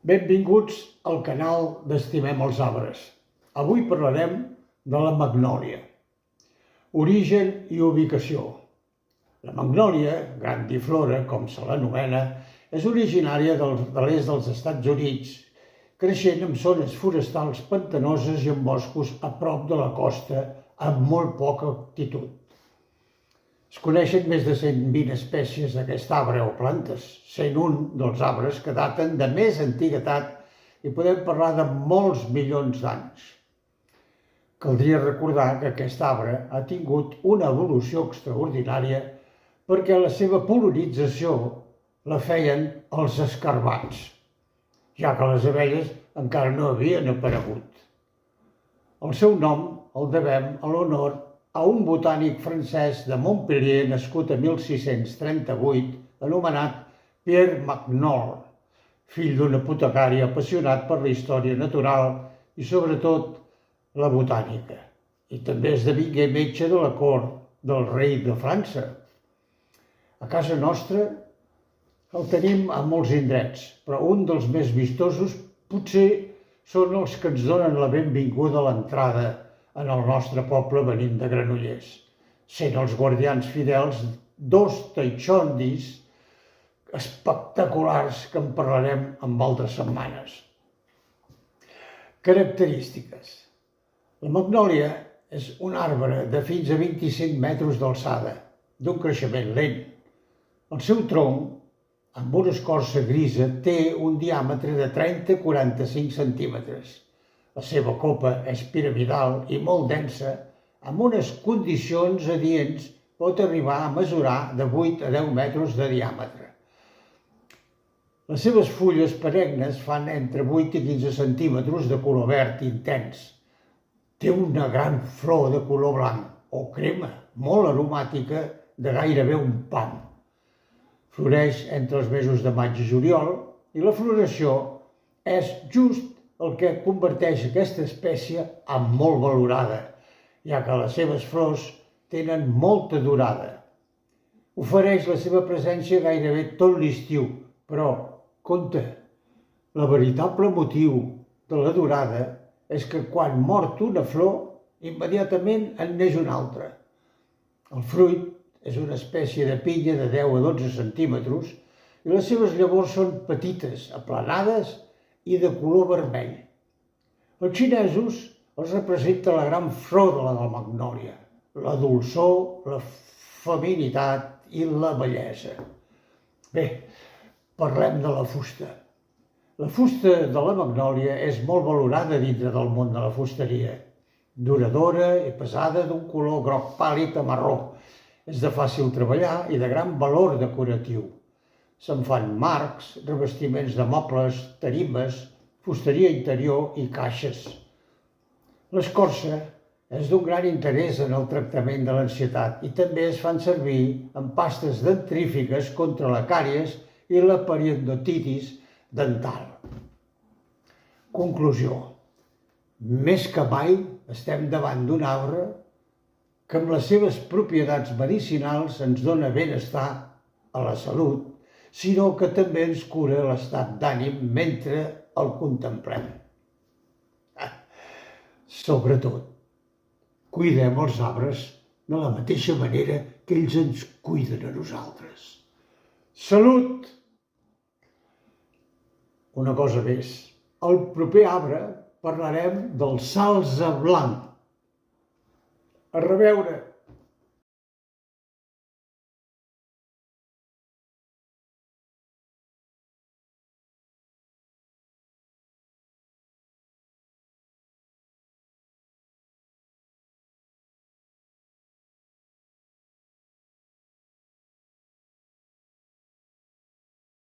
Benvinguts al canal d'Estimem els arbres. Avui parlarem de la magnòlia. Origen i ubicació. La magnòlia, grandiflora, com se l'anomena, és originària de l'est dels Estats Units, creixent en zones forestals pantanoses i en boscos a prop de la costa amb molt poca altitud. Es coneixen més de 120 espècies d'aquest arbre o plantes, sent un dels arbres que daten de més antiguitat i podem parlar de molts milions d'anys. Caldria recordar que aquest arbre ha tingut una evolució extraordinària perquè la seva pol·linització la feien els escarabats, ja que les abelles encara no havien aparegut. El seu nom el devem a l'honor a un botànic francès de Montpellier nascut a 1638, anomenat Pierre Magnol, fill d'un apotecari apassionat per la història natural i sobretot la botànica. I també esdevingué metge de la cort del rei de França. A casa nostra el tenim a molts indrets, però un dels més vistosos potser són els que ens donen la benvinguda a l'entrada en el nostre poble venint de Granollers, sent els guardians fidels dos taixondis espectaculars que en parlarem en altres setmanes. Característiques. La magnòlia és un arbre de fins a 25 metres d'alçada, d'un creixement lent. El seu tronc, amb una escorça grisa, té un diàmetre de 30 a 45 centímetres. La seva copa és piramidal i molt densa, amb unes condicions adients pot arribar a mesurar de 8 a 10 metres de diàmetre. Les seves fulles perennes fan entre 8 i 15 centímetres de color verd intens. Té una gran flor de color blanc o crema, molt aromàtica, de gairebé un pam. Floreix entre els mesos de maig i juliol i la floració és just el que converteix aquesta espècie en molt valorada, ja que les seves flors tenen molta durada. Ofereix la seva presència gairebé tot l'estiu, però, compte, el veritable motiu de la durada és que quan mor una flor, immediatament en neix una altra. El fruit és una espècie de pinya de 10 a 12 centímetres i les seves llavors són petites, aplanades i de color vermell. Els xinesos els representa la gran flor de la magnòlia, la dolçor, la feminitat i la bellesa. Bé, parlem de la fusta. La fusta de la magnòlia és molt valorada dintre del món de la fusteria. Duradora i pesada, d'un color groc pàl·lid a marró. És de fàcil treballar i de gran valor decoratiu. Se'n fan marcs, revestiments de mobles, tarimes, fusteria interior i caixes. L'escorça és d'un gran interès en el tractament de l'ansietat i també es fan servir en pastes dentrífiques contra la càries i la periodontitis dental. Conclusió. Més que mai estem davant d'un arbre que amb les seves propietats medicinals ens dona benestar a la salut, sinó que també ens cura l'estat d'ànim mentre el contemplem. Sobretot, cuidem els arbres de la mateixa manera que ells ens cuiden a nosaltres. Salut! Una cosa més, al proper arbre parlarem del salze blanc. A reveure!